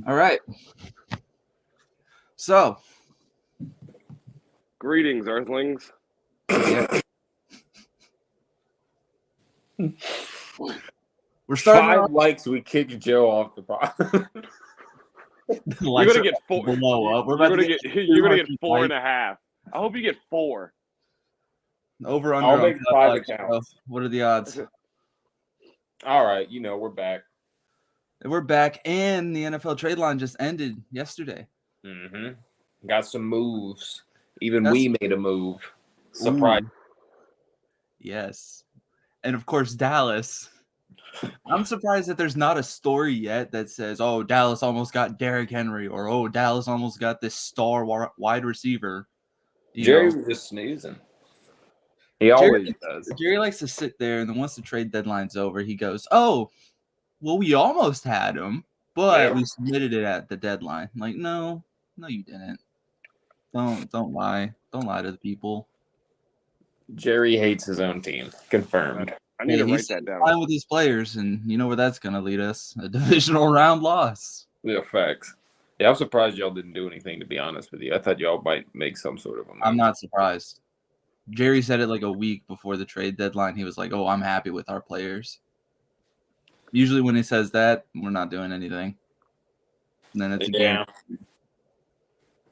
All right. So, Greetings, Earthlings. yeah. We're starting 5 off likes, we kicked Joe off the pod. You're gonna get four. below up. We're You're about gonna to get. get You're gonna get 4.5. I hope you get 4. over under. I'll on make Tough 5 Likes, bro. accounts. What are the odds? All right, we're back. We're back, and the NFL trade line just ended yesterday. Mm-hmm. Got some moves. Even That's- we made a move. Surprise. Ooh. Yes. And of course, Dallas. I'm surprised that there's not a story yet that says, oh, Dallas almost got Derrick Henry, or oh, Dallas almost got this star wide receiver. Jerry was just snoozing. He always does. Jerry likes to sit there, and then once the trade deadline's over, he goes, oh, well, we almost had him, but we submitted it at the deadline. Like, no, you didn't. Don't lie. Don't lie to the people. Jerry hates his own team. Confirmed. I need to write that down. Fine with these players, and you know where that's going to lead us? A divisional round loss. Yeah, facts. Yeah, I'm surprised y'all didn't do anything, to be honest with you. I thought y'all might make some sort of a move. I'm not surprised. Jerry said it like a week before the trade deadline. He was like, oh, I'm happy with our players. Usually when he says that, we're not doing anything. And then it's a game.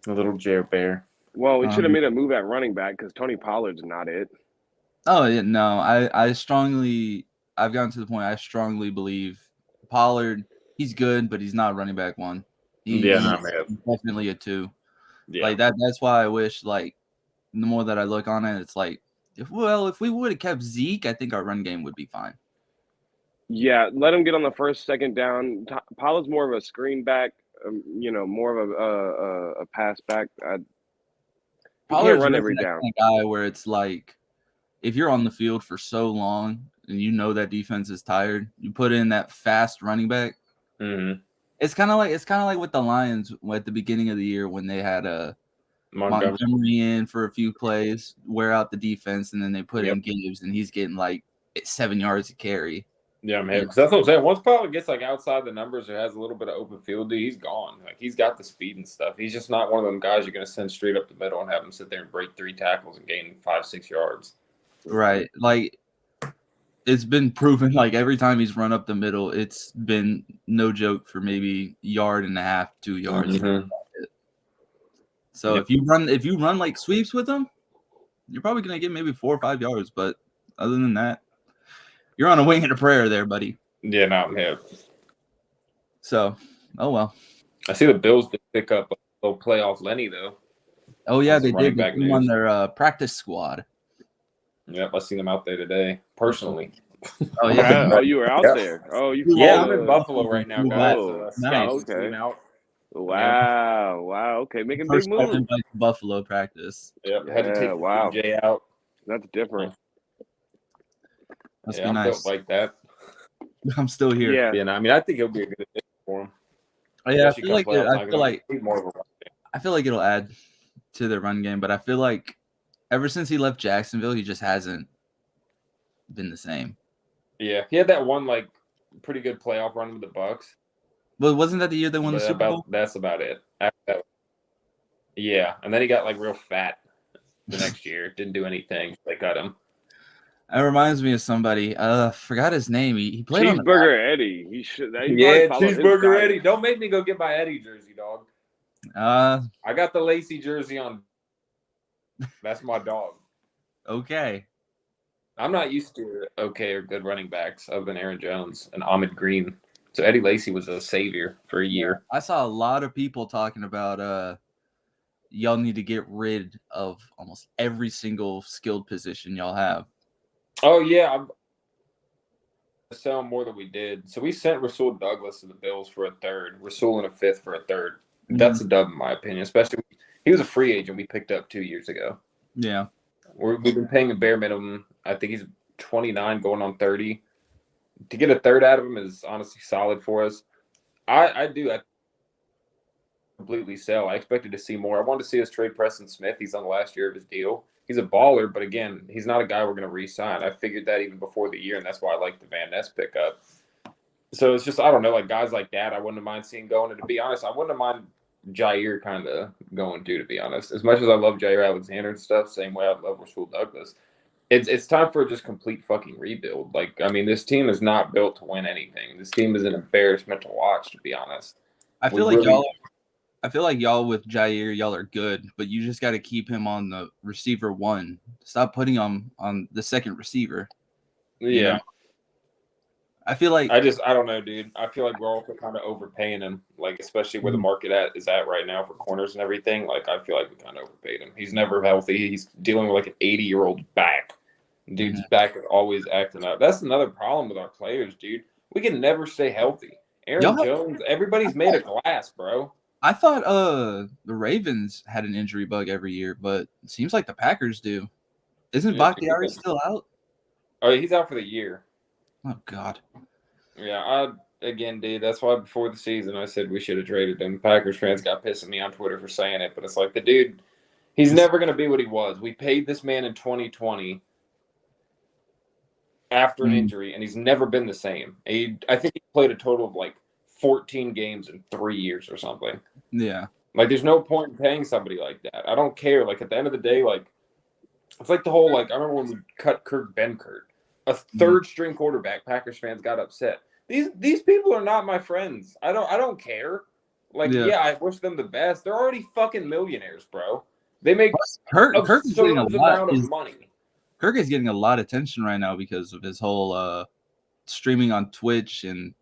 A little Jer Bear. Well, we should have made a move at running back because Tony Pollard's not it. Oh, yeah, no. I've gotten to the point I strongly believe Pollard, he's good, but he's not running back one. He's definitely a 2. Yeah. Like that's why I wish, like, the more that I look on it, it's like, if we would have kept Zeke, I think our run game would be fine. Yeah, let him get on the first, second down. Pollard's more of a screen back, more of a pass back. He can't run every down. Kind of guy where it's like, if you're on the field for so long and you know that defense is tired, you put in that fast running back. Mm-hmm. It's kind of like with the Lions at the beginning of the year when they had a Montgomery in for a few plays, wear out the defense, and then they put in Gibbs, and he's getting like 7 yards to carry. Yeah, man. Because that's what I'm saying. Once Pollard gets like outside the numbers or has a little bit of open field, dude, he's gone. Like he's got the speed and stuff. He's just not one of them guys you're going to send straight up the middle and have him sit there and break 3 tackles and gain 5-6 yards. Right. Like it's been proven. Like every time he's run up the middle, it's been no joke for maybe 1.5 yards, 2 yards. Mm-hmm. So if you run like sweeps with him, you're probably going to get maybe 4 or 5 yards. But other than that, you're on a wing and a prayer there, buddy. Yeah, not him. So, oh well. I see the Bills did pick up a little playoff Lenny, though. Oh, yeah, they did. They came on their practice squad. Yep, I seen them out there today, personally. Oh, yeah. Oh, you were out there. Oh, you. Yeah, I'm in Buffalo right now, guys. Oh, nice. Okay. Wow. Wow. Okay, making big moves. Buffalo practice. Yep, had to take Jay out. That's different. Must be nice. I felt like that. I'm still here. Yeah. I mean, I think it'll be a good addition for him. Yeah, I feel like it'll add to their run game, but I feel like ever since he left Jacksonville, he just hasn't been the same. Yeah, he had that one like pretty good playoff run with the Bucks. But wasn't that the year they won the Super Bowl? That's about it. Yeah, and then he got like real fat the next year. Didn't do anything. They cut him. That reminds me of somebody. Forgot his name. He played on Cheeseburger Eddie. He should. Cheeseburger Eddie. Don't make me go get my Eddie jersey, dog. I got the Lacey jersey on. That's my dog. Okay. I'm not used to okay or good running backs other than Aaron Jones and Ahmed Green. So Eddie Lacy was a savior for a year. I saw a lot of people talking about y'all need to get rid of almost every single skilled position y'all have. Oh, yeah. I'm selling more than we did. So we sent Rasul Douglas to the Bills for a third. Rasul in a 5th for a third. That's a dub in my opinion, especially he was a free agent we picked up 2 years ago. Yeah. We've been paying a bare minimum. I think he's 29 going on 30. To get a third out of him is honestly solid for us. I completely sell. I expected to see more. I wanted to see us trade Preston Smith. He's on the last year of his deal. He's a baller, but again, he's not a guy we're going to re-sign. I figured that even before the year, and that's why I like the Van Ness pickup. So it's just, I don't know, like guys like that, I wouldn't mind seeing going. And to be honest, I wouldn't mind Jair kind of going too, to be honest. As much as I love Jair Alexander and stuff, same way I love Rasul Douglas. It's time for a just complete fucking rebuild. Like, I mean, this team is not built to win anything. This team is an embarrassment to watch, to be honest. I feel like y'all with Jair, y'all are good, but you just got to keep him on the receiver one. Stop putting him on the second receiver. Yeah. You know? I feel like I don't know, dude. I feel like we're also kind of overpaying him, like especially where the market is at right now for corners and everything. Like I feel like we kind of overpaid him. He's never healthy. He's dealing with like an 80-year-old back. Dude's back is always acting up. That's another problem with our players, dude. We can never stay healthy. Aaron Jones, everybody's made of glass, bro. I thought the Ravens had an injury bug every year, but it seems like the Packers do. Isn't Bakhtiari still out? Oh, he's out for the year. Oh God. Yeah, again, dude, that's why before the season I said we should have traded him. Packers fans got pissed at me on Twitter for saying it, but it's like the dude, he's never gonna be what he was. We paid this man in 2020 after an injury, and he's never been the same. I think he played a total of like 14 games in 3 years or something. Yeah. Like, there's no point in paying somebody like that. I don't care. Like, at the end of the day, like, it's like the whole, like, I remember when we cut Kurt Benkert, a third-string quarterback, Packers fans got upset. These people are not my friends. I don't care. Like, yeah, I wish them the best. They're already fucking millionaires, bro. They make Kirk is getting a lot of money. Kirk is getting a lot of attention right now because of his whole streaming on Twitch and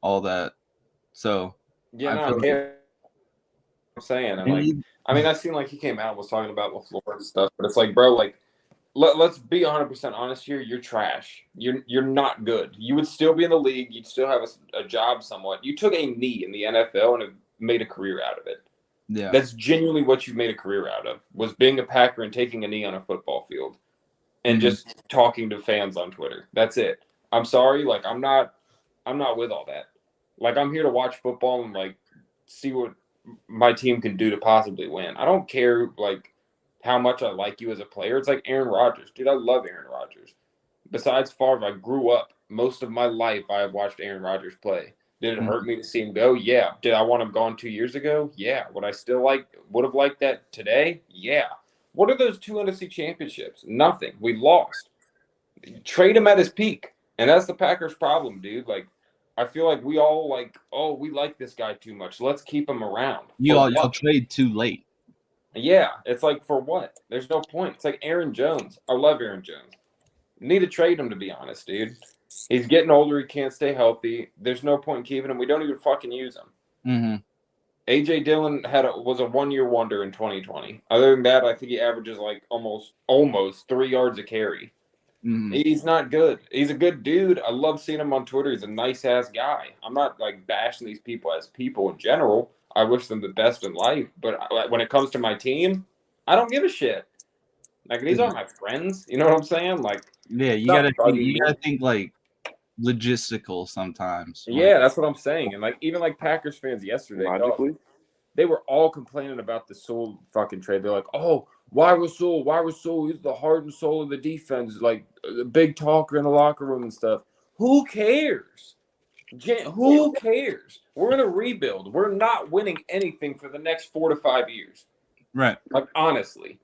all that. So yeah, I'm saying, and like, I mean, I seen like he came out and was talking about LaFleur and stuff, but it's like, bro, like, let's be 100% honest here. You're trash. You're not good. You would still be in the league. You'd still have a job somewhat. You took a knee in the NFL and have made a career out of it. Yeah, that's genuinely what you made a career out of, was being a Packer and taking a knee on a football field and just talking to fans on Twitter. That's it. I'm sorry. Like, I'm not with all that. Like, I'm here to watch football and like see what my team can do to possibly win. I don't care like how much I like you as a player. It's like Aaron Rodgers. Dude, I love Aaron Rodgers. Besides Favre, I grew up. Most of my life, I have watched Aaron Rodgers play. Did it hurt me to see him go? Yeah. Did I want him gone 2 years ago? Yeah. Would I still would have liked that today? Yeah. What are those 2 NFC championships? Nothing. We lost. Trade him at his peak. And that's the Packers' problem, dude. Like, I feel like we all like, oh, we like this guy too much. Let's keep him around. Y'all trade too late. Yeah, it's like, for what? There's no point. It's like Aaron Jones. I love Aaron Jones. Need to trade him, to be honest, dude. He's getting older. He can't stay healthy. There's no point in keeping him. We don't even fucking use him. AJ Dillon was a 1-year wonder in 2020. Other than that, I think he averages like almost 3 yards a carry. He's not good. He's a good dude. I love seeing him on Twitter. He's a nice ass guy. I'm not like bashing these people as people in general. I wish them the best in life. But when it comes to my team, I don't give a shit. Like, these aren't my friends. You know what I'm saying? Like, yeah, you gotta think like logistical sometimes. Yeah, that's what I'm saying. And like, even like Packers fans yesterday, they were all complaining about the Rasul fucking trade. They're like, oh, why Rasul? Why Rasul? He's the heart and soul of the defense, like the big talker in the locker room and stuff. Who cares? Who cares? We're in a rebuild. We're not winning anything for the next 4 to 5 years. Right. Like, honestly.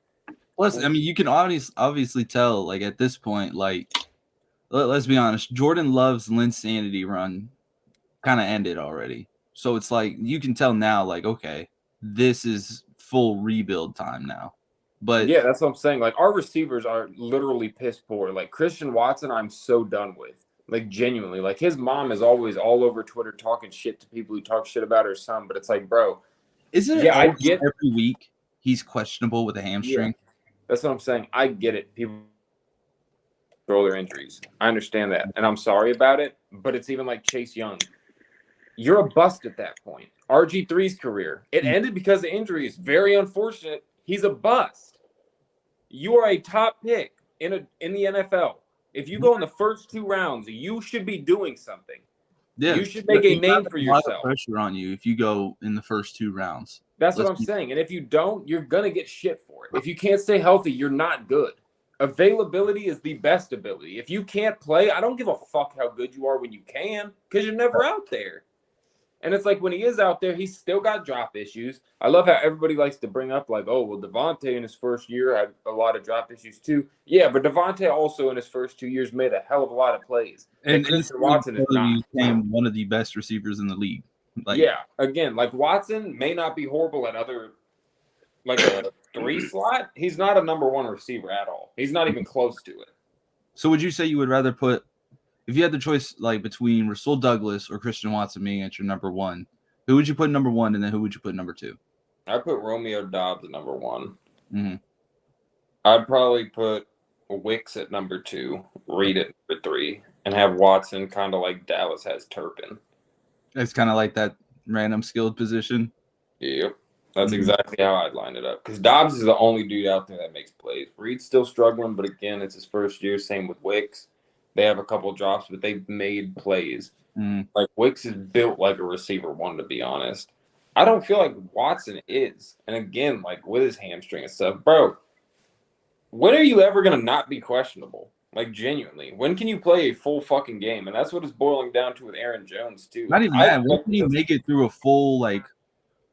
Plus, I mean, you can obviously tell, like, at this point, like, let's be honest, Jordan Love's Linsanity run kind of ended already. So it's like, you can tell now, like, okay, this is full rebuild time now. But yeah, that's what I'm saying. Like, our receivers are literally piss poor. Like, Christian Watson, I'm so done with. Like, genuinely. Like, his mom is always all over Twitter talking shit to people who talk shit about her son. But it's like, bro. Isn't it every week he's questionable with a hamstring? Yeah, that's what I'm saying. I get it. People control their injuries. I understand that. And I'm sorry about it. But it's even like Chase Young. You're a bust at that point. RG3's career. It ended because of injuries. Very unfortunate. He's a bust. You are a top pick in the NFL. If you go in the first 2 rounds, you should be doing something. Yeah, you should make a name for yourself. A lot of pressure on you if you go in the first 2 rounds. That's what I'm saying. And if you don't, you're gonna get shit for it. If you can't stay healthy, you're not good. availability is the best ability. If you can't play, I don't give a fuck how good you are when you can, because you're never out there. And it's like when he is out there, he's still got drop issues. I love how everybody likes to bring up like, oh, well, Devontae in his first year had a lot of drop issues too. Yeah, but Devontae also in his first 2 years made a hell of a lot of plays. And Christian Watson became one of the best receivers in the league. Like, yeah, again, like Watson may not be horrible at other, like a 3 slot. He's not a number 1 receiver at all. He's not even close to it. So would you say you would rather put, if you had the choice like between Rasul Douglas or Christian Watson being at your number 1, who would you put number 1 and then who would you put number 2? I'd put Romeo Doubs at number 1. Mm-hmm. I'd probably put Wicks at number 2, Reed at number 3, and have Watson kind of like Dallas has Turpin. It's kind of like that random skilled position. Yep. That's exactly how I'd line it up. Because Dobbs is the only dude out there that makes plays. Reed's still struggling, but again, it's his first year. Same with Wicks. They have a couple drops, but they've made plays. Like Wicks is built like a receiver 1, to be honest. I don't feel like Watson is. And again, like with his hamstring and stuff, bro, when are you ever going to not be questionable? Like, genuinely. When can you play a full fucking game? And that's what it's boiling down to with Aaron Jones, too. Not even that. When can you make it through a full, like,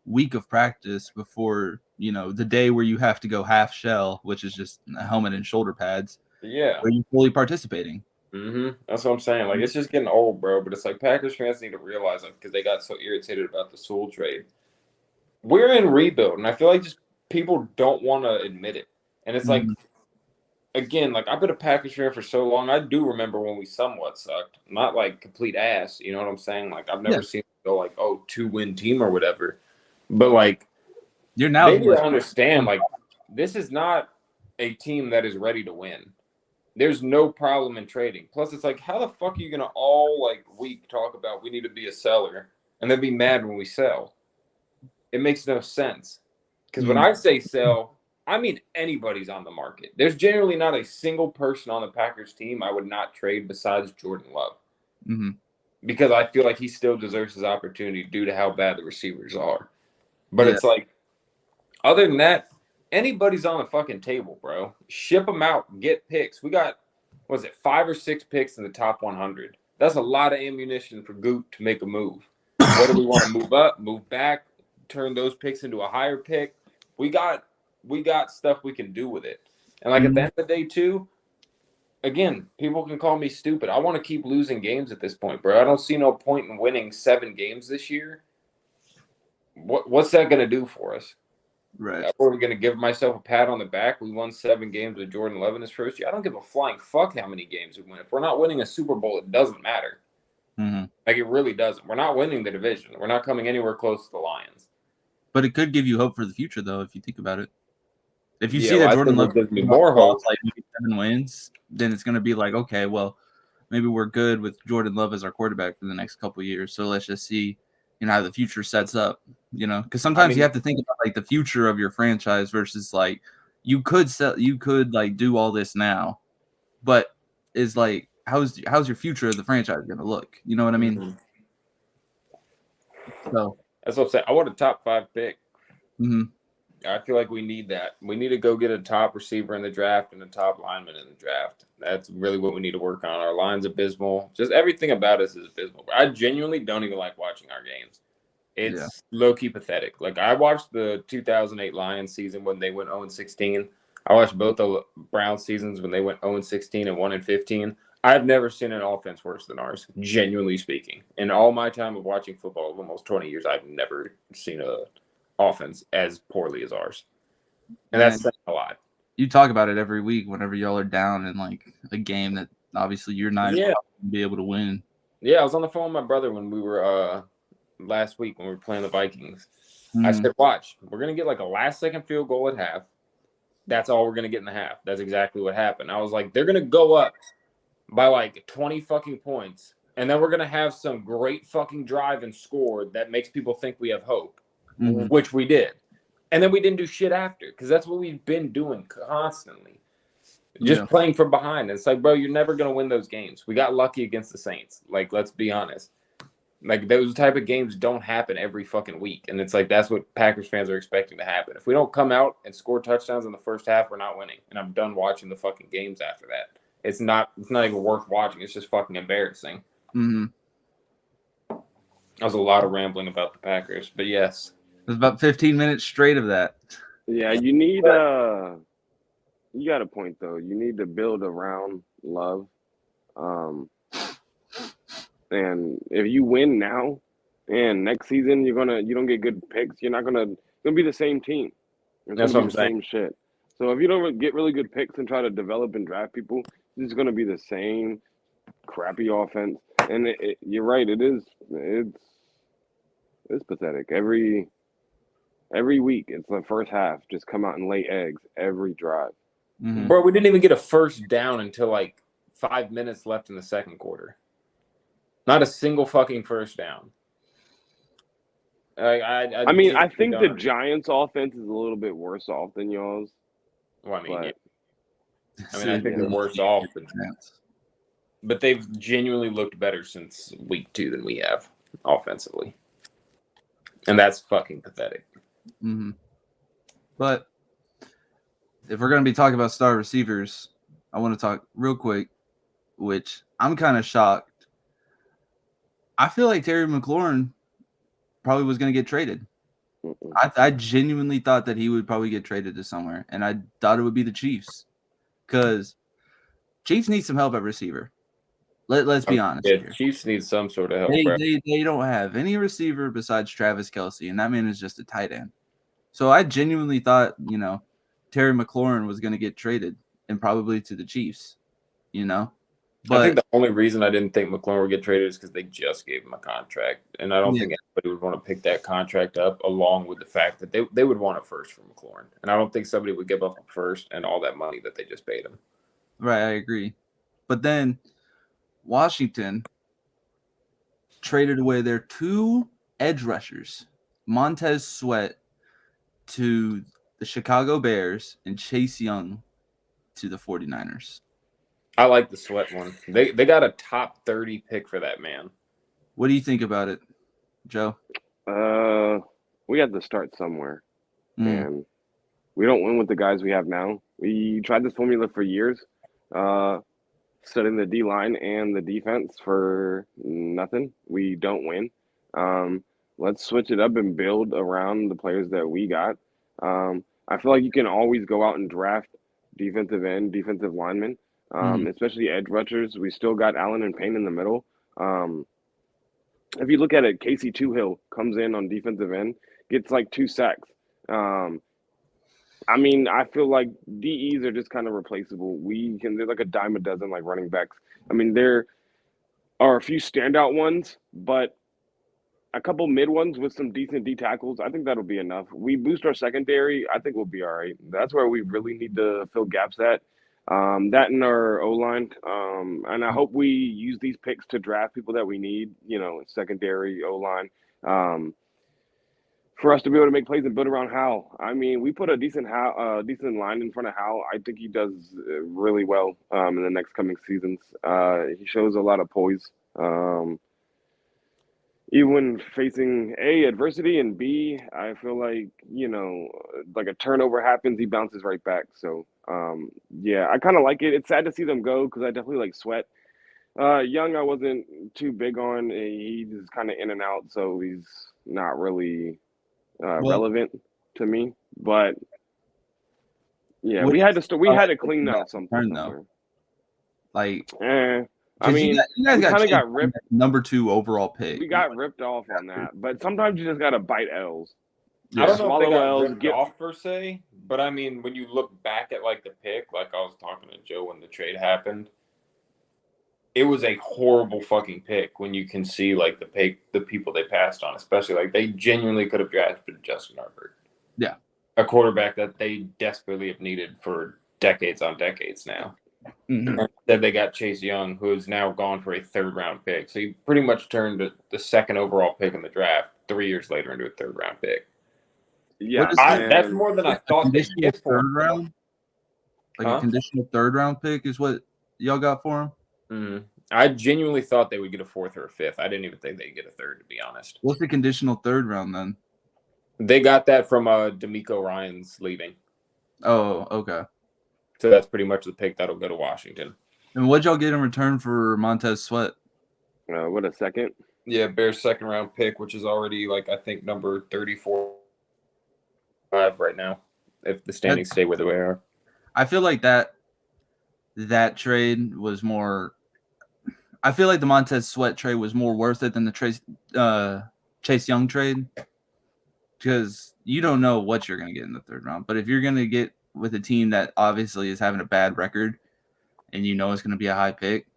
week of practice before, you know, the day where you have to go half shell, which is just a helmet and shoulder pads? Yeah. Are you fully participating? That's what I'm saying. Like, it's just getting old, bro. But it's like Packers fans need to realize it because they got so irritated about the Sewell trade. We're in rebuild, and I feel like just people don't want to admit it. And it's like, again, like I've been a Packers fan for so long. I do remember when we somewhat sucked, not like complete ass. You know what I'm saying? Like I've never seen it go like, oh, 2-win team or whatever. But like, you're now they need to understand like this is not a team that is ready to win. There's no problem in trading. Plus, it's like, how the fuck are you gonna all like week talk about we need to be a seller and then be mad when we sell? It makes no sense. Because when I say sell, I mean, anybody's on the market. There's generally not a single person on the Packers team I would not trade besides Jordan Love. Because I feel like he still deserves his opportunity due to how bad the receivers are. But it's like, other than that, anybody's on the fucking table, bro. Ship them out. Get picks. We got, 5 or 6 picks in the top 100. That's a lot of ammunition for Goot to make a move. Whether we want to move up, move back, turn those picks into a higher pick, we got stuff we can do with it. And like at the end of the day too, again, people can call me stupid. I want to keep losing games at this point, bro. I don't see no point in winning 7 games this year. What's that going to do for us? Right. Are we going to give myself a pat on the back? We won 7 games with Jordan Love in his first year. I don't give a flying fuck how many games we win. If we're not winning a Super Bowl, it doesn't matter. Like, it really doesn't. We're not winning the division. We're not coming anywhere close to the Lions. But it could give you hope for the future, though, if you think about it. If you see that Jordan Love gives me more hope, like 7 wins, then it's going to be like, okay, well, maybe we're good with Jordan Love as our quarterback for the next couple of years. So let's just see, you know, how the future sets up. You know, because sometimes you have to think about like the future of your franchise versus like you could like do all this now, but is like how's your future of the franchise going to look? You know what I mean? So that's what I'm saying. I want a top 5 pick. I feel like we need that. We need to go get a top receiver in the draft and a top lineman in the draft. That's really what we need to work on. Our line's abysmal. Just everything about us is abysmal. I genuinely don't even like watching our games. It's low-key pathetic. Like, I watched the 2008 Lions season when they went 0-16. I watched both the Browns seasons when they went 0-16 and 1-15. I've never seen an offense worse than ours, genuinely speaking. In all my time of watching football of almost 20 years, I've never seen a offense as poorly as ours. And that's saying a lot. You talk about it every week whenever y'all are down in like a game that obviously you're not going to be able to win. Yeah, I was on the phone with my brother when we were last week when we were playing the Vikings. I said, watch, we're going to get like a last-second field goal at half. That's all we're going to get in the half. That's exactly what happened. I was like, they're going to go up by like 20 fucking points, and then we're going to have some great fucking drive and score that makes people think we have hope. Which we did. And then we didn't do shit after because that's what we've been doing constantly. Just playing from behind. It's like, bro, you're never going to win those games. We got lucky against the Saints. Like, let's be honest. Like those type of games don't happen every fucking week, and it's like that's what Packers fans are expecting to happen. If we don't come out and score touchdowns in the first half, we're not winning. And I'm done watching the fucking games after that. It's not even worth watching. It's just fucking embarrassing. Mm-hmm. That was a lot of rambling about the Packers, but yes, it was about 15 minutes straight of that. Yeah, you need you got a point though. You need to build around Love. And if you win now and next season you don't get good picks, you're not gonna be the same team. It's that's gonna what be I'm the same shit. So if you don't get really good picks and try to develop and draft people, it's gonna be the same crappy offense. And you're right, it's pathetic. Every week it's the first half, just come out and lay eggs every drive. Mm-hmm. Bro, we didn't even get a first down until like 5 minutes left in the second quarter. Not a single fucking first down. I mean, I think the Giants' offense is a little bit worse off than y'all's. Well, I mean, but, I mean, I think they're worse off, but they've genuinely looked better since week 2 than we have offensively, and that's fucking pathetic. Mm-hmm. But if we're gonna be talking about star receivers, I want to talk real quick, which I'm kind of shocked. I feel like Terry McLaurin probably was going to get traded. I genuinely thought that he would probably get traded to somewhere, and I thought it would be the Chiefs because Chiefs need some help at receiver. Let's be honest. Yeah, Chiefs need some sort of help. They don't have any receiver besides Travis Kelce, and that man is just a tight end. So I genuinely thought, Terry McLaurin was going to get traded and probably to the Chiefs, But I think the only reason I didn't think McLaurin would get traded is because they just gave him a contract. And I don't think anybody would want to pick that contract up along with the fact that they would want a first for McLaurin. And I don't think somebody would give up a first and all that money that they just paid him. Right, I agree. But then Washington traded away their 2 edge rushers, Montez Sweat to the Chicago Bears and Chase Young to the 49ers. I like the Sweat one. They got a top 30 pick for that man. What do you think about it, Joe? We have to start somewhere. And we don't win with the guys we have now. We tried this formula for years, studying the D-line and the defense for nothing. We don't win. Let's switch it up and build around the players that we got. I feel like you can always go out and draft defensive end, defensive linemen. Especially edge rushers. We still got Allen and Payne in the middle. If you look at it, Casey Toohill comes in on defensive end, gets like 2 sacks. I mean, I feel like DEs are just kind of replaceable. They're like a dime a dozen like running backs. I mean, there are a few standout ones, but a couple mid ones with some decent D tackles. I think that'll be enough. We boost our secondary. I think we'll be all right. That's where we really need to fill gaps at. That in our O-line. And I hope we use these picks to draft people that we need, secondary O-line, for us to be able to make plays and build around Howell. I mean, we put a decent line in front of Howell. I think he does really well in the next coming seasons. He shows a lot of poise. Even when facing A, adversity, and B, I feel like, like a turnover happens, he bounces right back. So, yeah, I kind of like it. It's sad to see them go because I definitely like Sweat. Young, I wasn't too big on. He's kind of in and out, so he's not really relevant to me. But, yeah, we had to clean up something. Though. Like, I mean, you guys kind of got ripped. Number 2 overall pick. We got ripped off on that, but sometimes you just gotta bite L's. Yeah. I don't know if they got ripped off per se, but I mean, when you look back at like the pick, like I was talking to Joe when the trade happened, it was a horrible fucking pick when you can see like the people they passed on, especially like they genuinely could have drafted Justin Herbert. Yeah, a quarterback that they desperately have needed for decades on decades now. Mm-hmm. Instead, they got Chase Young, who is now gone for a 3rd-round pick. So he pretty much turned the 2nd overall pick in the draft 3 years later into a 3rd-round pick. Yeah, that's more than I thought. They get 3rd round, like a conditional 3rd-round pick is what y'all got for him. Mm-hmm. I genuinely thought they would get a 4th or a 5th. I didn't even think they'd get a 3rd, to be honest. What's the conditional 3rd round then? They got that from D'Amico Ryans leaving. Oh, okay. So that's pretty much the pick that'll go to Washington. And what'd y'all get in return for Montez Sweat? What, a second? Yeah, Bears 2nd round pick, which is already like I think number 34, 5 right now, if the standings stay where they are. I feel like that trade was more. I feel like the Montez Sweat trade was more worth it than the Chase Young trade, because you don't know what you're going to get in the 3rd round. But if you're going to get with a team that obviously is having a bad record, and you know it's going to be a high pick,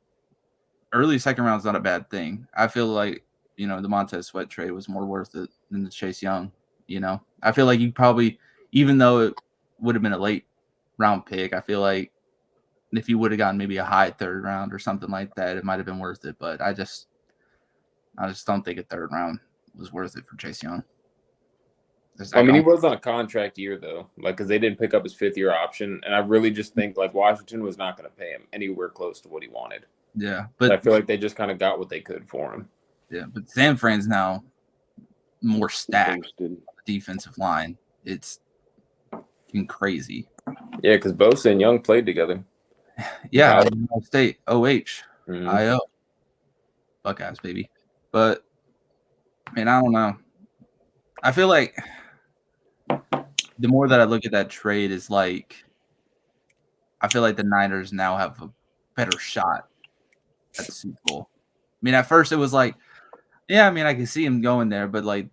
early 2nd round is not a bad thing. I feel like, the Montez Sweat trade was more worth it than the Chase Young. I feel like you probably, even though it would have been a late round pick, I feel like if you would have gotten maybe a high 3rd round or something like that, it might have been worth it. But I just don't think a 3rd round was worth it for Chase Young. He was on a contract year though, because they didn't pick up his 5th-year option, and I really just think Washington was not going to pay him anywhere close to what he wanted. Yeah, but I feel like they just kind of got what they could for him. Yeah, but San Fran's now more stacked on the defensive line. It's crazy. Yeah, because Bosa and Young played together. Yeah, Ohio State, IO, Buckeyes, baby. But I don't know. I feel like the more that I look at that trade is I feel like the Niners now have a better shot at the Super Bowl. At first it was I can see him going there, but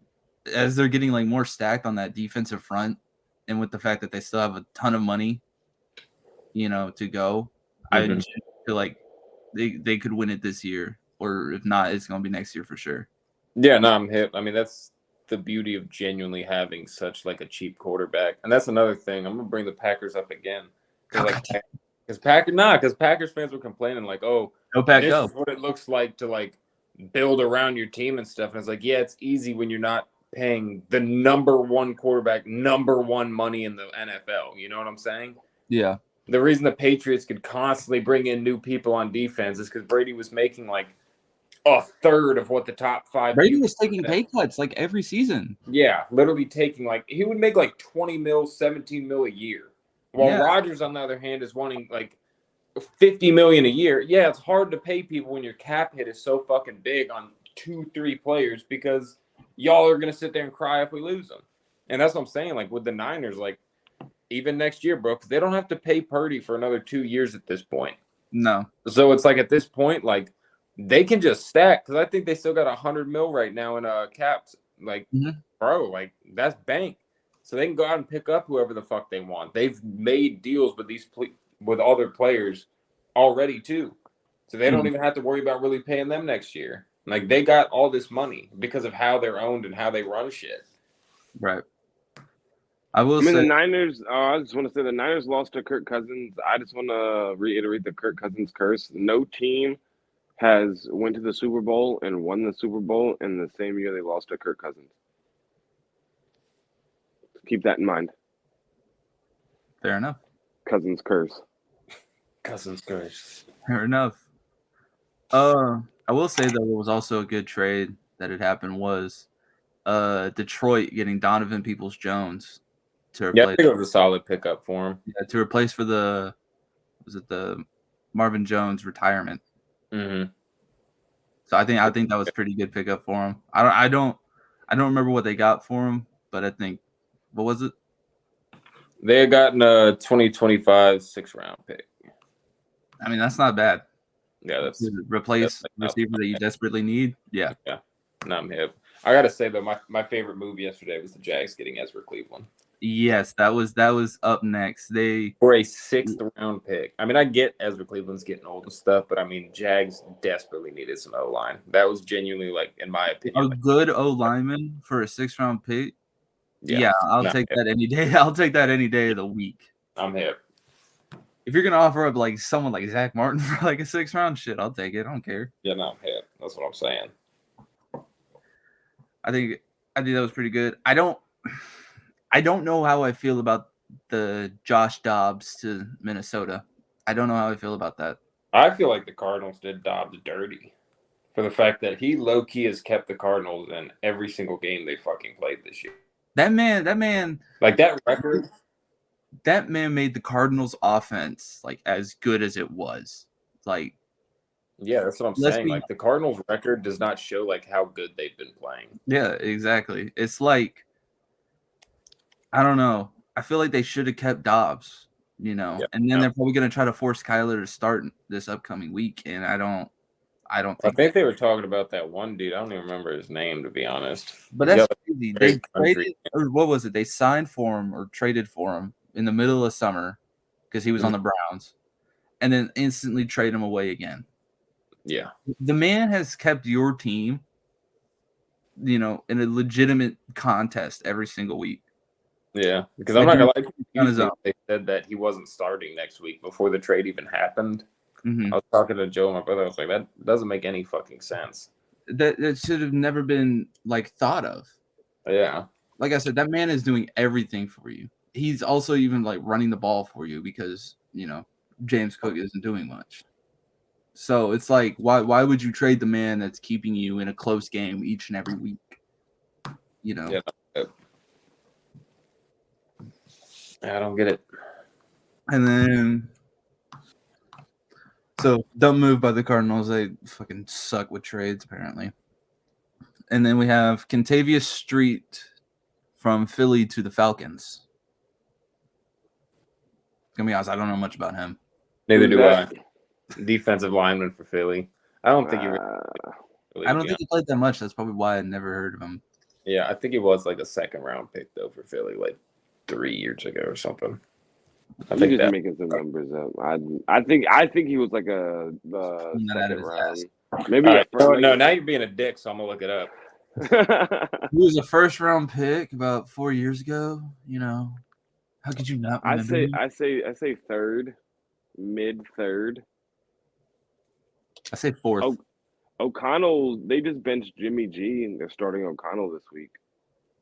as they're getting more stacked on that defensive front, and with the fact that they still have a ton of money, to go, I feel like they could win it this year, or if not, it's going to be next year for sure. Yeah, no, I'm hip. That's the beauty of genuinely having such a cheap quarterback, and that's another thing. I'm gonna bring the Packers up again because Packers fans were complaining no Pack this is what it looks like to build around your team and stuff. And it's it's easy when you're not paying the number 1 quarterback number 1 money in the NFL. You know what I'm saying? Yeah. The reason the Patriots could constantly bring in new people on defense is because Brady was making a third of what the top 5. Brady was taking pay cuts every season. Yeah, literally taking he would make 20 mil, 17 mil a year. While Rodgers, on the other hand, is wanting 50 million a year. Yeah, it's hard to pay people when your cap hit is so fucking big on 2-3 players, because y'all are gonna sit there and cry if we lose them. And that's what I'm saying. With the Niners, even next year, bro, because they don't have to pay Purdy for another 2 years at this point. No. So it's at this point, they can just stack, because I think they still got 100 mil right now in caps. Bro, that's bank. So they can go out and pick up whoever the fuck they want. They've made deals with other players already too, so they don't even have to worry about really paying them next year. They got all this money because of how they're owned and how they run shit. Right. The Niners. I just want to say the Niners lost to Kirk Cousins. I just want to reiterate the Kirk Cousins curse. No team has went to the Super Bowl and won the Super Bowl in the same year they lost to Kirk Cousins. Keep that in mind. Fair enough. Cousins curse. Cousins curse. Fair enough. I will say that it was also a good trade that had happened was Detroit getting Donovan Peoples-Jones to replace. Yeah, I think it was a solid pickup for him. Yeah, to replace for the Marvin Jones retirement. Mm-hmm. So I think that was a pretty good pickup for him. I don't remember what they got for him, but I think, what was it? They had gotten a 2025 6th-round pick. That's not bad. Yeah, that's to replace receiver that you desperately need. Yeah. Yeah. No, I'm hip. I gotta say though, my favorite move yesterday was the Jags getting Ezra Cleveland. Yes, that was up next. They for a 6th-round pick. I get Ezra Cleveland's getting old and stuff, but Jags desperately needed some O-line. That was genuinely, in my opinion, a good O-lineman for a 6th-round pick. Yeah, I'll take hip. that any day. I'll take that any day of the week. I'm hip. If you're gonna offer up someone like Zach Martin for a 6th-round, shit, I'll take it. I don't care. Yeah, no, I'm hip. That's what I'm saying. I think that was pretty good. I don't know how I feel about the Josh Dobbs to Minnesota. I don't know how I feel about that. I feel like the Cardinals did Dobbs dirty for the fact that he low-key has kept the Cardinals in every single game they fucking played this year. That man, like that record. That man made the Cardinals offense like as good as it was. Like, yeah, that's what I'm saying. Like the Cardinals record does not show like how good they've been playing. Yeah, exactly. It's like, I don't know. I feel like they should have kept Dobbs, and then they're probably going to try to force Kyler to start this upcoming week. And I don't think. I think they were talking about that one dude. I don't even remember his name, to be honest. But that's crazy. They traded, or what was it? They signed for him or traded for him in the middle of summer because he was on the Browns, and then instantly trade him away again. Yeah. The man has kept your team, in a legitimate contest every single week. Yeah, because I'm not going to lie. They said that he wasn't starting next week before the trade even happened. Mm-hmm. I was talking to Joe, my brother. I was like, that doesn't make any fucking sense. That should have never been thought of. Yeah. Like I said, that man is doing everything for you. He's also even running the ball for you because, James Cook isn't doing much. So it's like, why would you trade the man that's keeping you in a close game each and every week? Yeah. I don't get it. And then, so dumb move by the Cardinals. They fucking suck with trades, apparently. And then we have Kentavious Street from Philly to the Falcons. Gonna be honest, I don't know much about him. Neither do I. Defensive lineman for Philly. I don't think he I don't think he played that much. That's probably why I never heard of him. Yeah, I think he was like a second round pick though for Philly, like 3 years ago or something. I think just making some numbers up. I think he was like the second round. Maybe no, now you're being a dick, so I'm gonna look it up. He was a first round pick about 4 years ago. How could you not remember? I say third, mid third. I say fourth. O'Connell, they just benched Jimmy G and they're starting O'Connell this week.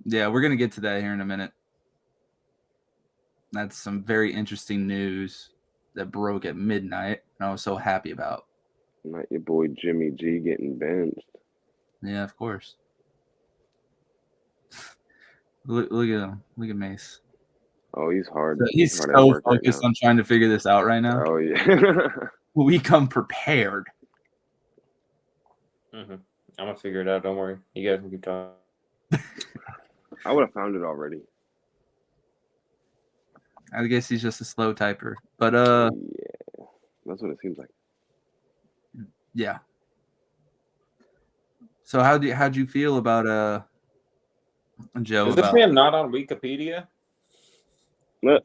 Yeah, we're gonna get to that here in a minute. That's some very interesting news that broke at midnight, and I was so happy about. Not your boy Jimmy G getting benched. Yeah, of course. Look at him. Look at Mace. Oh, he's hard. He's so focused on trying to figure this out right now. Oh, yeah. We come prepared. Mm-hmm. I'm going to figure it out. Don't worry. You guys can keep talking. I would have found it already. I guess he's just a slow typer. But, yeah. That's what it seems like. Yeah. So how'd you feel about Joe? Is this man not on Wikipedia? Let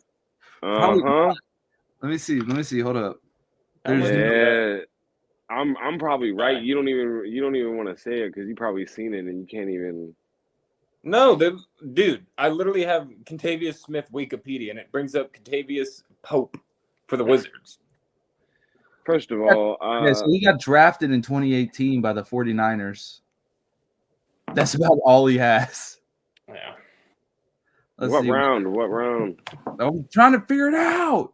me see. Hold up. I'm probably right. You don't even want to say it because you probably seen it and you can't even. No, dude, I literally have Kentavious Smith Wikipedia and it brings up Kentavious Pope for the Wizards. First of all, so he got drafted in 2018 by the 49ers. That's about all he has. Yeah. What round? I'm trying to figure it out.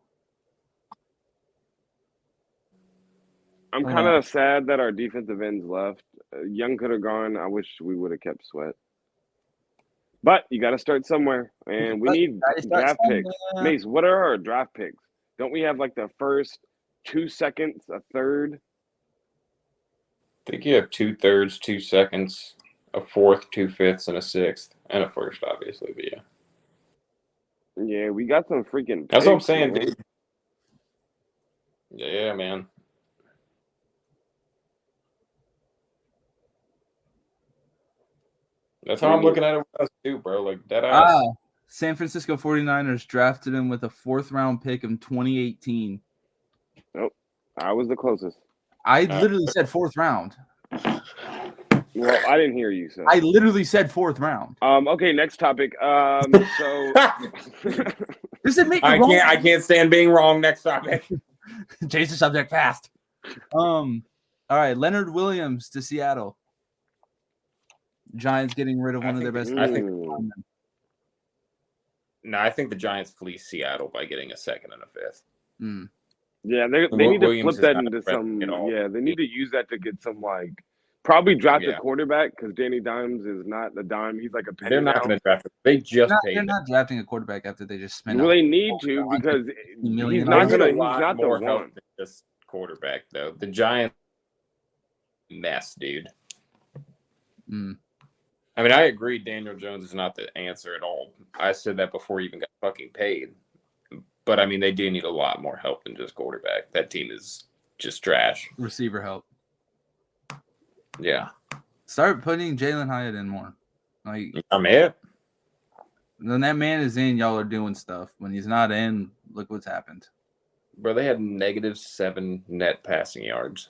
I'm kind of sad that our defensive ends left. Young could have gone. I wish we would have kept Sweat. But you got to start somewhere, and we need draft picks. Mace, what are our draft picks? Don't we have like the first 2 seconds, a third? I think you have 2 thirds, 2 seconds, a fourth, 2 fifths, and a sixth, and a first, obviously. But yeah. Yeah, we got some freaking picks. That's what I'm saying, dude. Yeah, man. That's how I'm looking at it with us too, bro. Like that ass. San Francisco 49ers drafted him with a 4th round pick in 2018. Nope. I was the closest. I literally said 4th round. Well, I didn't hear you, so I literally said 4th round. Okay, next topic. So does it make me wrong? I can't stand being wrong. Next topic. Change the subject fast. All right, Leonard Williams to Seattle. Giants getting rid of one of their best. I think the Giants fleece Seattle by getting a 2nd and a 5th. Yeah, they need to flip that into some. Yeah, they need to use that to get some probably draft a quarterback because Danny Dimes is not a dime. He's like a penny. They're not going to draft him. They just paid. They're not drafting a quarterback after they just spent. Well, they need to because he's not going to. He's not the one. Just quarterback though. The Giants mess, dude. I mean, I agree. Daniel Jones is not the answer at all. I said that before he even got fucking paid. But I mean, they do need a lot more help than just quarterback. That team is just trash. Receiver help. Yeah. Start putting Jalen Hyatt in more. Like I'm it. When that man is in, y'all are doing stuff. When he's not in, look what's happened. Bro, they had -7 net passing yards.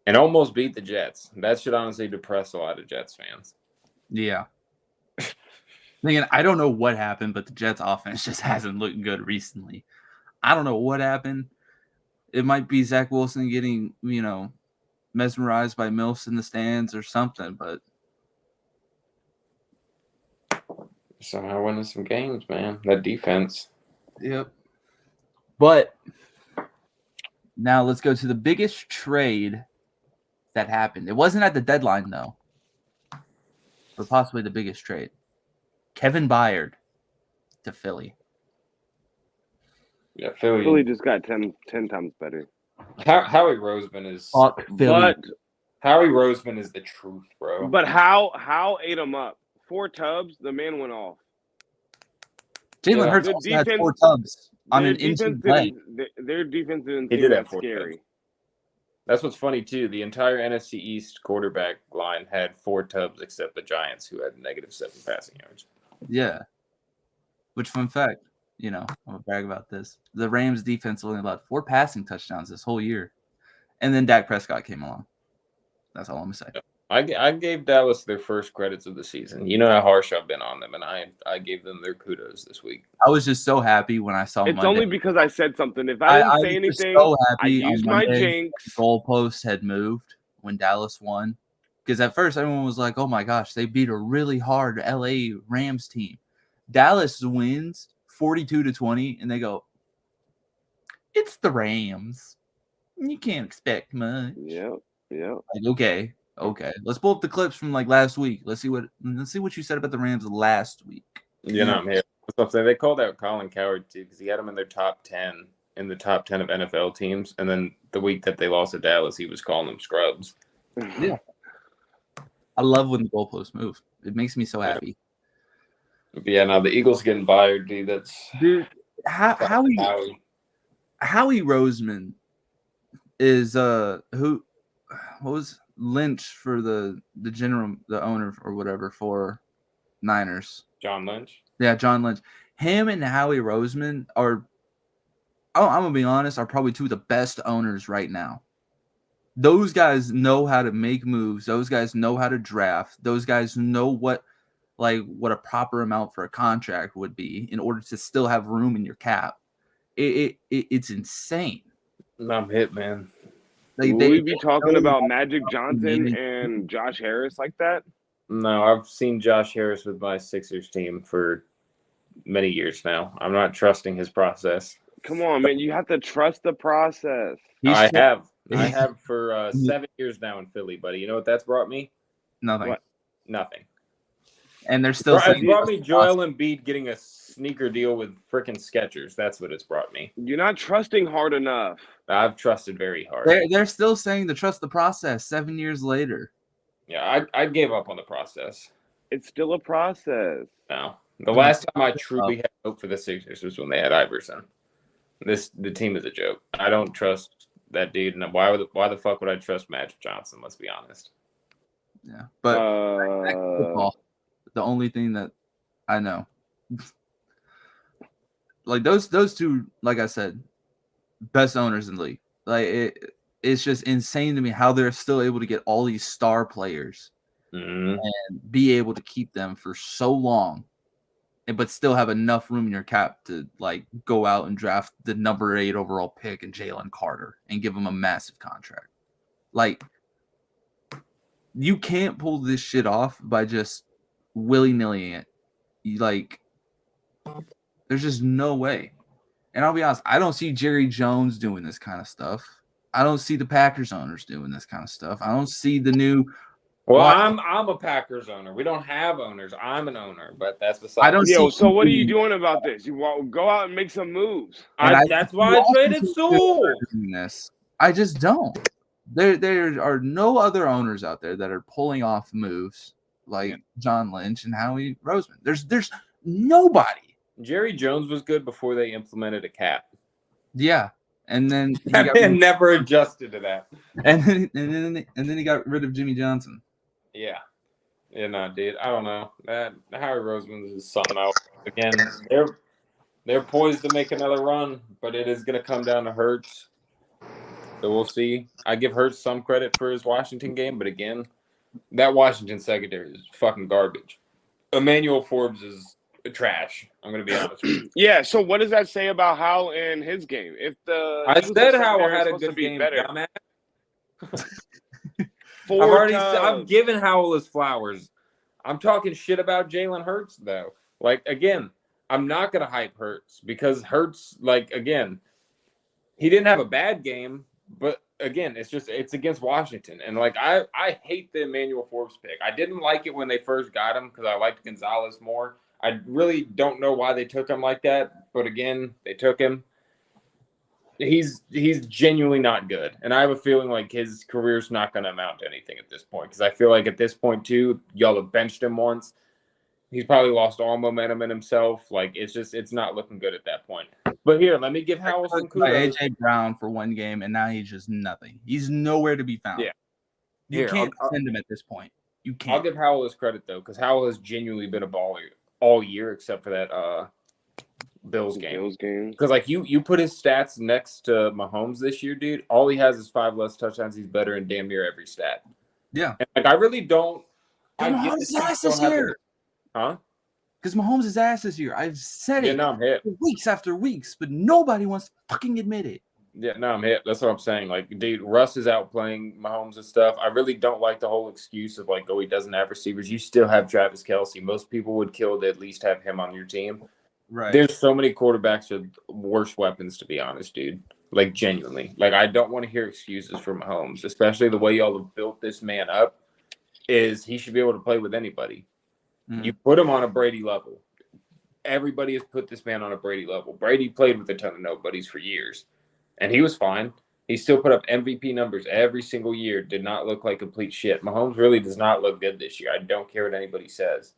And almost beat the Jets. That should honestly depress a lot of Jets fans. Yeah. Thinking, I don't know what happened, but the Jets offense just hasn't looked good recently. I don't know what happened. It might be Zach Wilson getting, mesmerized by MILFs in the stands or something, but somehow winning some games, man. That defense. Yep. But now let's go to the biggest trade that happened. It wasn't at the deadline, though, but possibly the biggest trade. Kevin Byard to Philly. Yeah, Philly just got 10 times better. Howie Roseman is Philly. Howie Roseman is the truth, bro. But how ate him up? 4 tubs, the man went off. Jalen Hurts also had 4 tubs on an inching play. Their defense didn't seem that scary. That's what's funny, too. The entire NFC East quarterback line had 4 tubs except the Giants, who had -7 passing yards. Yeah. Which, fun fact, I'm going to brag about this. The Rams defense only allowed 4 passing touchdowns this whole year. And then Dak Prescott came along. That's all I'm going to say. I gave Dallas their first credits of the season. You know how harsh I've been on them, and I gave them their kudos this week. I was just so happy when I saw It's Monday. only because I said something. If I didn't say anything, so happy I used my jinx. Goalposts had moved when Dallas won. Because at first, everyone was like, oh, my gosh, they beat a really hard L.A. Rams team. Dallas wins 42-20, and they go, it's the Rams. You can't expect much. Yeah. Like, okay. Let's pull up the clips from last week. Let's see what you said about the Rams last week. I'm here. They called out Colin Cowherd too because he had him in their top 10 of NFL teams, and then the week that they lost to Dallas, he was calling them scrubs. Yeah, I love when the goalposts move. It makes me so happy. Yeah, now the Eagles getting Byard, dude. Dude, Howie Roseman is who? What was Lynch for the owner or whatever for Niners? John Lynch. Yeah, John Lynch. Him and Howie Roseman I'm gonna be honest, are probably 2 of the best owners right now. Those guys know how to make moves. Those guys know how to draft. Those guys know what a proper amount for a contract would be in order to still have room in your cap. It's insane. I'm hit, man. Will we be talking about Magic Johnson and Josh Harris like that? No, I've seen Josh Harris with my Sixers team for many years now. I'm not trusting his process. Come on, man. You have to trust the process. I have for 7 years now in Philly, buddy. You know what that's brought me? Nothing. What? Nothing. And they're still it's brought me Joel Embiid getting a sneaker deal with freaking Skechers. That's what it's brought me. You're not trusting hard enough. I've trusted very hard. They're still saying to trust the process 7 years later. Yeah, I gave up on the process. It's still a process. No. The last time I truly had hope for the Sixers was when they had Iverson. The team is a joke. I don't trust that dude. And why the fuck would I trust Magic Johnson? Let's be honest. Yeah, but the only thing that I know, those 2, like I said, best owners in the league. It's just insane to me how they're still able to get all these star players and be able to keep them for so long, but still have enough room in your cap to go out and draft the number 8 overall pick and Jalen Carter and give him a massive contract. You can't pull this shit off by just willy-nilly it. There's just no way. And I'll be honest, I don't see Jerry Jones doing this kind of stuff. I don't see the Packers owners doing this kind of stuff. I don't see the new. Well, I'm a Packers owner. We don't have owners. I'm an owner, but that's beside. I don't. Yo, so what are you doing about this? You go out and make some moves. That's why I traded Sewell. This. I just don't. There are no other owners out there that are pulling off moves like John Lynch and Howie Roseman. There's nobody. Jerry Jones was good before they implemented a cap. Yeah, and then he never adjusted to that. And then he got rid of Jimmy Johnson. Yeah, no, dude. I don't know. That Howie Roseman is something else. Again, they're poised to make another run, but it is going to come down to Hurts. So we'll see. I give Hurts some credit for his Washington game, but again, that Washington secondary is fucking garbage. Emmanuel Forbes is trash. I'm going to be honest with you. Yeah, so what does that say about Howell and his game? If I said Howell had a good game, dumbass. I've given Howell his flowers. I'm talking shit about Jalen Hurts, though. Like, again, I'm not going to hype Hurts because Hurts, like, again, he didn't have a bad game, but again, it's against Washington. And, like, I hate the Emmanuel Forbes pick. I didn't like it when they first got him because I liked Gonzalez more. I really don't know why they took him like that, but again, they took him. He's genuinely not good, and I have a feeling like his career's not going to amount to anything at this point because I feel like at this point too, y'all have benched him once. He's probably lost all momentum in himself. Like it's not looking good at that point. But here, let me give Howell some kudos. AJ Brown for one game, and now he's just nothing. He's nowhere to be found. Yeah, you can't send him at this point. You can't. I'll give Howell his credit though, because Howell has genuinely been a baller all year except for that Bills game. Because like you put his stats next to Mahomes this year, dude. All he has is 5 less touchdowns. He's better in damn near every stat. Yeah. And, like I really don't. Mahomes is ass this year. Huh? Because Mahomes is ass this year. I've said it I'm hit. Weeks after weeks, but nobody wants to fucking admit it. Yeah, no, I'm hit. That's what I'm saying. Like, dude, Russ is outplaying Mahomes and stuff. I really don't like the whole excuse of like, oh, he doesn't have receivers. You still have Travis Kelce. Most people would kill to at least have him on your team. Right. There's so many quarterbacks with worse weapons, to be honest, dude. Like, genuinely. Like, I don't want to hear excuses for Mahomes, especially the way y'all have built this man up, is he should be able to play with anybody. You put him on a Brady level. Everybody has put this man on a Brady level. Brady played with a ton of nobodies for years, and he was fine. He still put up MVP numbers every single year, did not look like complete shit. Mahomes really does not look good this year. I don't care what anybody says.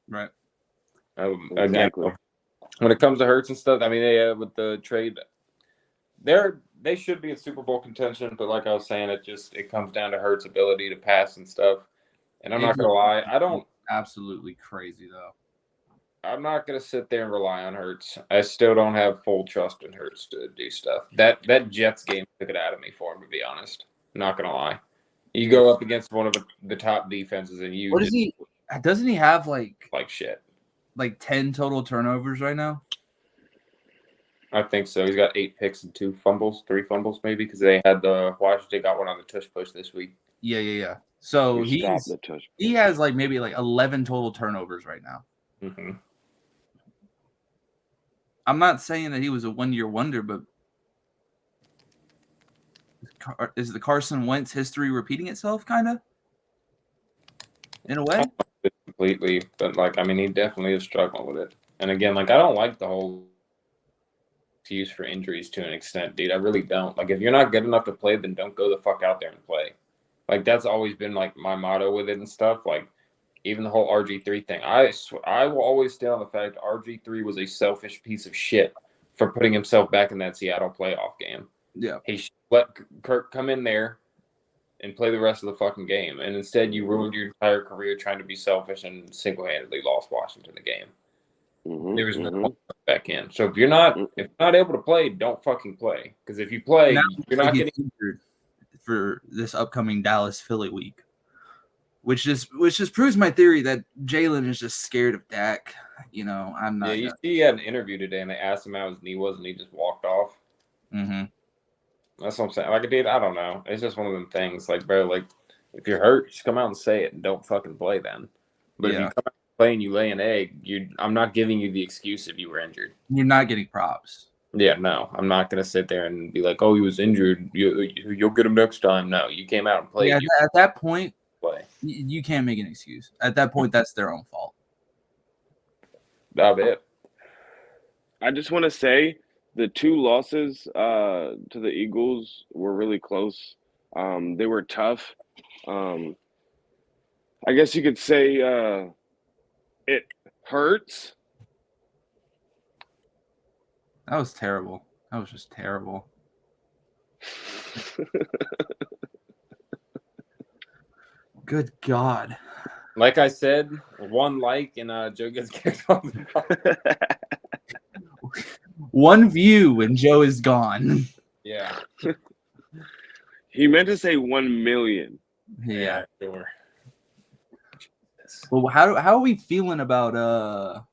Right. Exactly. Again, when it comes to Hurts and stuff, I mean, with the trade, they should be in Super Bowl contention, but like I was saying, it comes down to Hurts' ability to pass and stuff. And I'm not gonna lie, I don't absolutely crazy though. I'm not gonna sit there and rely on Hurts. I still don't have full trust in Hurts to do stuff. That Jets game took it out of me for him, to be honest. I'm not gonna lie. You go up against one of the top defenses, and you what is he? Doesn't he have like shit? Like 10 total turnovers right now? I think so. He's got 8 picks and 3 fumbles maybe, because they had Washington got one on the tush push this week. Yeah. So he has like maybe like 11 total turnovers right now. Mm-hmm. I'm not saying that he was a one-year wonder, but is the Carson Wentz history repeating itself, kind of? In a way? Completely, but like, I mean, he definitely is struggling with it. And again, like, I don't like the whole excuse for injuries to an extent, dude. I really don't. Like, if you're not good enough to play, then don't go the fuck out there and play. Like, that's always been like my motto with it and stuff. Like, even the whole RG3 thing. I will always stay on the fact RG3 was a selfish piece of shit for putting himself back in that Seattle playoff game. Yeah, he should let Kirk come in there and play the rest of the fucking game. And instead, you ruined your entire career trying to be selfish and single-handedly lost Washington the game. There was no back in. So if you're not able to play, don't fucking play. Because if you play, you're not getting injured for this upcoming Dallas Philly week, which just proves my theory that Jalen is just scared of Dak. You know, I'm not. Yeah, you see, he had an interview today, and they asked him how his knee was, and he just walked off. Mm-hmm. That's what I'm saying. Like, dude, I don't know. It's just one of them things. Like, bro, like, if you're hurt, just come out and say it and don't fucking play then. But if you come out and play and you lay an egg, I'm not giving you the excuse if you were injured. You're not getting props. Yeah, no, I'm not gonna sit there and be like, "Oh, he was injured. You'll get him next time." No, you came out and played. Yeah, at that point, play. You can't make an excuse. At that point, that's their own fault. That's it. I just want to say the 2 losses to the Eagles were really close. They were tough. I guess you could say it hurts. That was terrible. That was just terrible. Good God. Like I said, 1 like and Joe gets kicked off the ball. 1 view and Joe is gone. Yeah. He meant to say 1 million. Yeah. Sure. Well, how are we feeling about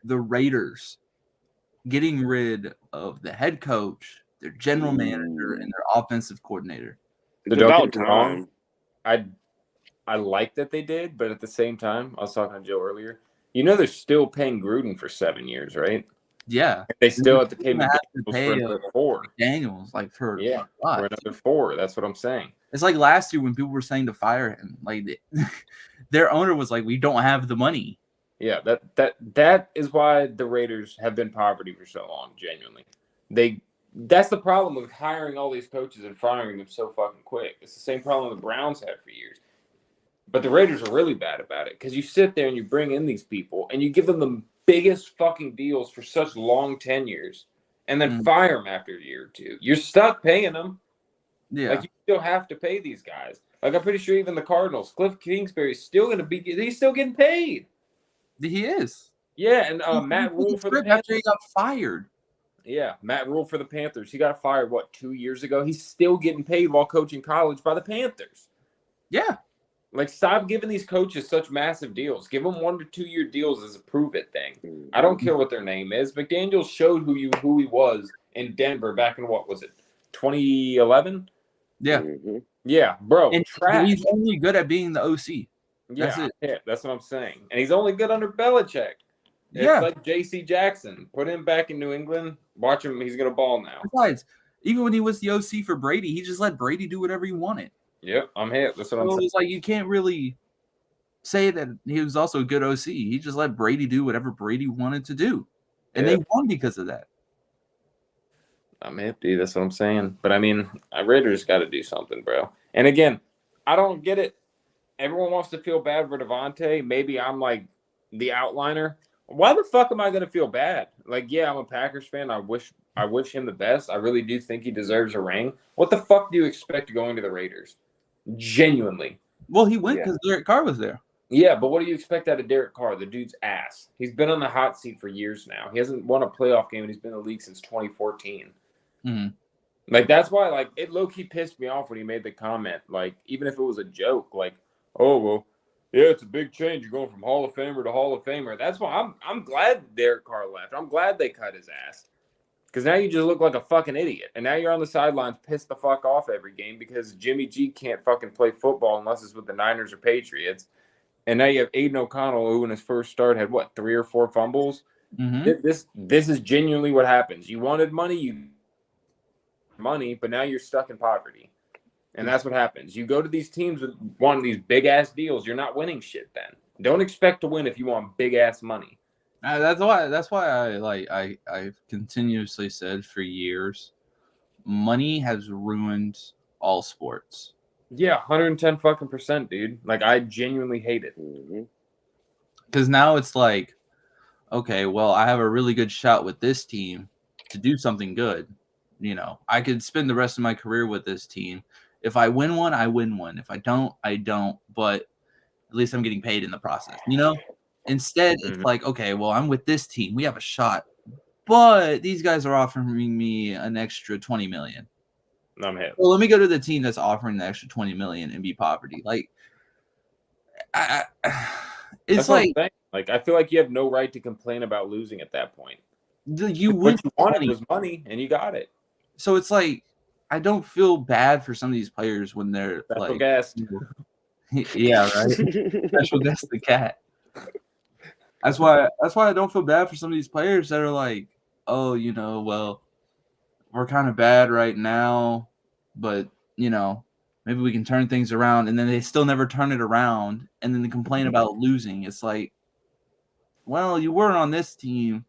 the Raiders getting rid of the head coach, their general manager, and their offensive coordinator? It's about time. I like that they did, but at the same time, I was talking to Joe earlier. You know, they're still paying Gruden for 7 years, right? Yeah, they still have to pay McDaniels for 4. Like for another 4. That's what I'm saying. It's like last year when people were saying to fire him, like their owner was like, "We don't have the money." Yeah, that is why the Raiders have been poverty for so long. Genuinely, that's the problem with hiring all these coaches and firing them so fucking quick. It's the same problem the Browns had for years. But the Raiders are really bad about it because you sit there and you bring in these people and you give them the biggest fucking deals for such long tenures and then fire them after a year or 2. You're stuck paying them. Yeah. Like, you still have to pay these guys. Like, I'm pretty sure even the Cardinals, Cliff Kingsbury's still going to be – he's still getting paid. He is. Yeah, and Matt Rule for the Panthers. After he got fired. Yeah, Matt Rule for the Panthers. He got fired, 2 years ago? He's still getting paid while coaching college by the Panthers. Yeah. Like, stop giving these coaches such massive deals. Give them 1 to 2 year deals as a prove-it thing. I don't care what their name is. McDaniels showed who he was in Denver back in, 2011? Yeah. Mm-hmm. Yeah, bro. And trash. He's only good at being the OC. That's it. Yeah, that's what I'm saying. And he's only good under Belichick. It's like J.C. Jackson. Put him back in New England. Watch him. He's going to ball now. Besides, even when he was the OC for Brady, he just let Brady do whatever he wanted. Yep, I'm hit. That's what I'm saying. It's like you can't really say that he was also a good OC. He just let Brady do whatever Brady wanted to do. And they won because of that. I'm hip, dude. That's what I'm saying. But, I mean, Raiders got to do something, bro. And, again, I don't get it. Everyone wants to feel bad for Devontae. Maybe I'm, like, the outliner. Why the fuck am I going to feel bad? Like, yeah, I'm a Packers fan. I wish him the best. I really do think he deserves a ring. What the fuck do you expect going to the Raiders? Genuinely. Well, he went because Derek Carr was there. Yeah, but what do you expect out of Derek Carr? The dude's ass. He's been on the hot seat for years now. He hasn't won a playoff game, and he's been in the league since 2014. Mm-hmm. Like, that's why, like, it low-key pissed me off when he made the comment. Like, even if it was a joke, like, oh, well, yeah, it's a big change. You're going from Hall of Famer to Hall of Famer. That's why I'm glad Derek Carr left. I'm glad they cut his ass. Because now you just look like a fucking idiot. And now you're on the sidelines pissed the fuck off every game because Jimmy G can't fucking play football unless it's with the Niners or Patriots. And now you have Aiden O'Connell, who in his first start had, 3 or 4 fumbles? Mm-hmm. This is genuinely what happens. You wanted money, but now you're stuck in poverty. And that's what happens. You go to these teams with one of these big-ass deals, you're not winning shit then. Don't expect to win if you want big-ass money. That's why I've continuously said for years, money has ruined all sports. Yeah, 110% dude. Like, I genuinely hate it. Because now it's like, okay, well, I have a really good shot with this team to do something good. You know, I could spend the rest of my career with this team. If I win one, I win one. If I don't, I don't. But at least I'm getting paid in the process, you know? Instead, it's like, okay, well, I'm with this team. We have a shot. But these guys are offering me an extra $20 million. I'm hit. Well, let me go to the team that's offering the extra $20 million and be poverty. Like, it's like I feel like you have no right to complain about losing at that point. What you wanted was money, and you got it. So it's like I don't feel bad for some of these players when they're Special guest. Yeah, right. Special guest the cat. That's why I don't feel bad for some of these players that are like, oh, well, we're kind of bad right now, but maybe we can turn things around, and then they still never turn it around, and then they complain about losing. It's like, well, you weren't on this team.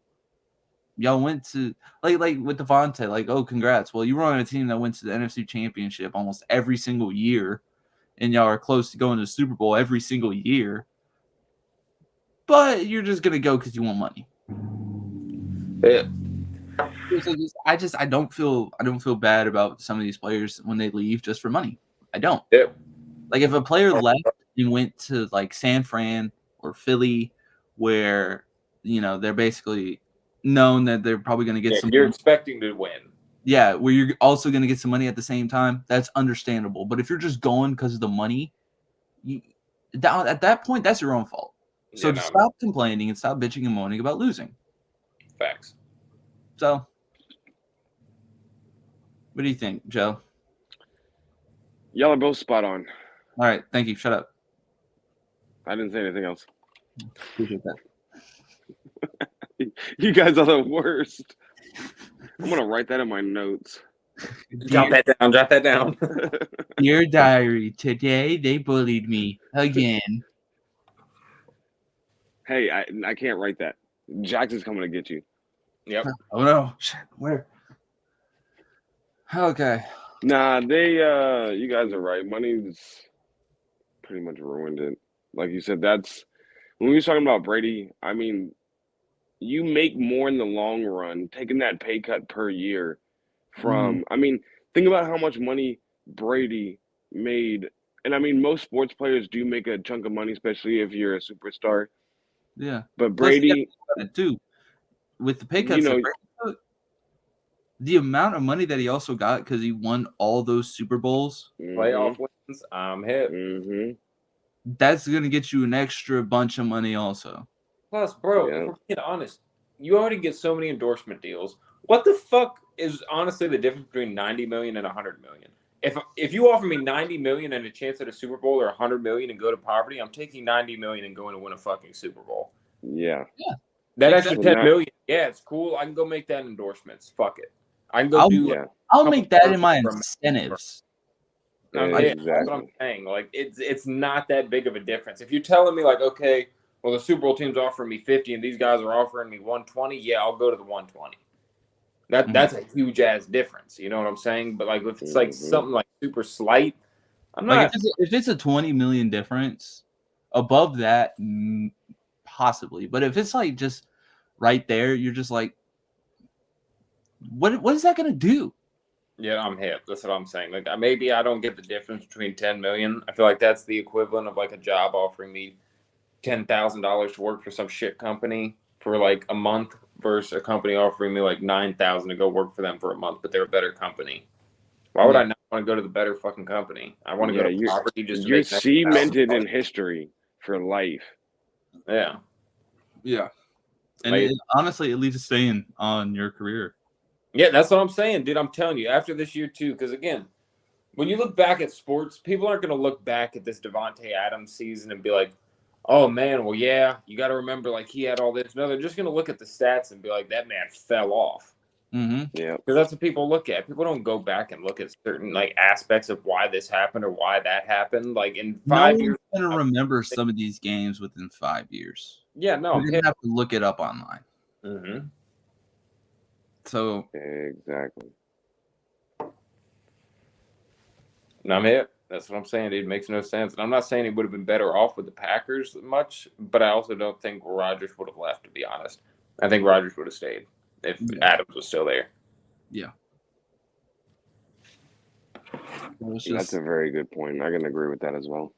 Y'all went to like with Devontae, like, oh, congrats. Well, you were on a team that went to the NFC Championship almost every single year, and y'all are close to going to the Super Bowl every single year. But you're just gonna go because you want money. Yeah. I don't feel bad about some of these players when they leave just for money. I don't. Yeah. Like if a player left and went to like San Fran or Philly, where they're basically known that they're probably going to get some. You're expecting to win. Yeah, where you're also going to get some money at the same time. That's understandable. But if you're just going because of the money, at that point, that's your own fault. So stop complaining and stop bitching and moaning about losing. Facts. So, what do you think, Joe? Y'all are both spot on. All right, thank you. Shut up. I didn't say anything else. Appreciate that. You guys are the worst. I'm gonna write that in my notes. Jot that down. Dear diary, today they bullied me again. Hey, I can't write that. Jackson's coming to get you. Yep. Oh no. Shit, where? Okay. Nah, you guys are right. Money's pretty much ruined it. Like you said, that's when we were talking about Brady. I mean, you make more in the long run taking that pay cut per year from. I mean, think about how much money Brady made, and I mean, most sports players do make a chunk of money, especially if you're a superstar. Yeah, but Brady, too, with the pay cuts, the amount of money that he also got because he won all those Super Bowls, playoff wins, I'm hit. Mm-hmm. That's gonna get you an extra bunch of money, also. Plus, bro, if we're being honest, you already get so many endorsement deals. What the fuck is honestly the difference between $90 million and $100 million? If you offer me $90 million and a chance at a Super Bowl, or $100 million and go to poverty, I'm taking $90 million and going to win a fucking Super Bowl. Yeah. That extra $10 million, yeah, it's cool. I can go make that in endorsements. Fuck it. I can go I'll make that in my incentives. Exactly. That's what I'm saying. Like it's not that big of a difference. If you're telling me like, okay, well the Super Bowl team's offering me 50 and these guys are offering me 120, yeah, I'll go to the 120. That's a huge ass difference. You know what I'm saying? But like if it's like something like super slight, I'm not. Like if it's a 20 million difference, above that, possibly. But if it's like just right there, you're just like, what is that gonna do? Yeah, I'm hip. That's what I'm saying. Like maybe I don't get the difference between 10 million. I feel like that's the equivalent of like a job offering me $10,000 to work for some shit company for like a month versus a company offering me like $9,000 to go work for them for a month, but they're a better company. Why would I not want to go to the better fucking company? I want to go to poverty just to you're cemented in history for life. Yeah. Yeah. And honestly, it leaves a stain on your career. Yeah, that's what I'm saying, dude. I'm telling you, after this year too, because again, when you look back at sports, people aren't going to look back at this Davante Adams season and be like, oh man, well, yeah, you got to remember, like, he had all this. No, they're just going to look at the stats and be like, that man fell off. Yeah, because that's what people look at. People don't go back and look at certain like aspects of why this happened or why that happened. Like in 5 years, I'm going to remember some of these games within 5 years. Yeah, no, you have to look it up online. Mm-hmm. So exactly. And I'm hip. That's what I'm saying. It makes no sense. And I'm not saying he would have been better off with the Packers much, but I also don't think Rodgers would have left, to be honest. I think Rodgers would have stayed if Adams was still there. Yeah. That's a very good point. I can agree with that as well.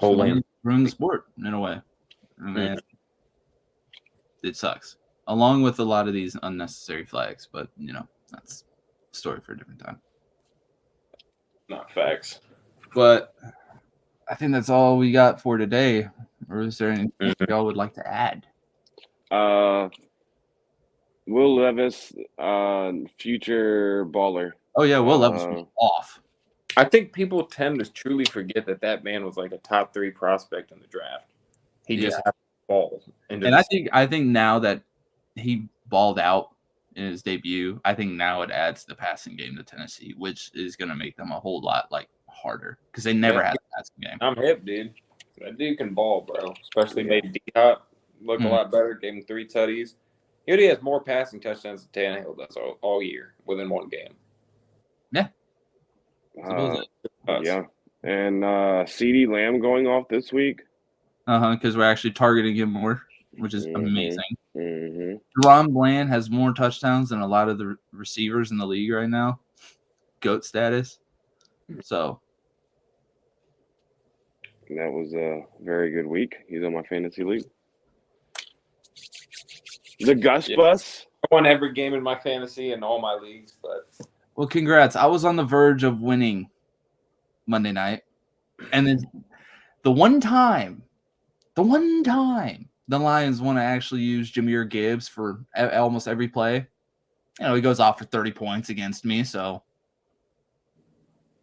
Ruin the sport in a way. And it sucks. Along with a lot of these unnecessary flags, but that's a story for a different time. Not facts. But I think that's all we got for today. Or is there anything y'all would like to add? Will Levis, future baller. Oh yeah, Will Levis was off. I think people tend to truly forget that man was like a top 3 prospect in the draft. He just had to ball. And I think now that he balled out in his debut, I think now it adds the passing game to Tennessee, which is going to make them a whole lot harder because they never had a passing game. I'm hip, dude. That dude can ball, bro. Especially made D-Hop look a lot better. Gave him 3 tutties. He already has more passing touchdowns than Tannehill does all year within one game. Yeah. Yeah. And CeeDee Lamb going off this week. Because we're actually targeting him more, which is amazing. Mm-hmm. Ron Bland has more touchdowns than a lot of the receivers in the league right now. GOAT status. So that was a very good week. He's on my fantasy league. The Gus Bus. I won every game in my fantasy and all my leagues, but well, congrats. I was on the verge of winning Monday night. And then the one time the Lions want to actually use Jahmyr Gibbs for almost every play, he goes off for 30 points against me, so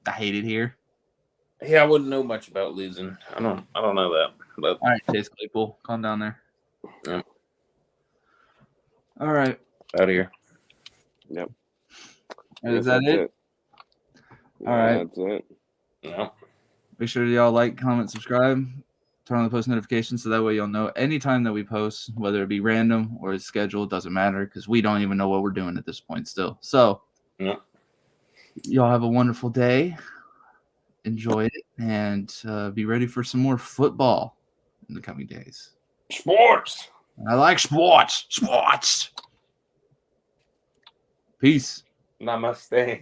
I hate it here. Yeah, I wouldn't know much about losing. I don't know that. But all right, Chase Claypool, calm down there. Yeah. All right. Out of here. Yep. Is that it? All right. That's it. Yeah. Make sure y'all like, comment, subscribe, turn on the post notifications so that way you'll know anytime that we post, whether it be random or it's scheduled, doesn't matter because we don't even know what we're doing at this point still. So y'all have a wonderful day. Enjoy it and be ready for some more football in the coming days. Sports. I like sports. Peace. Namaste.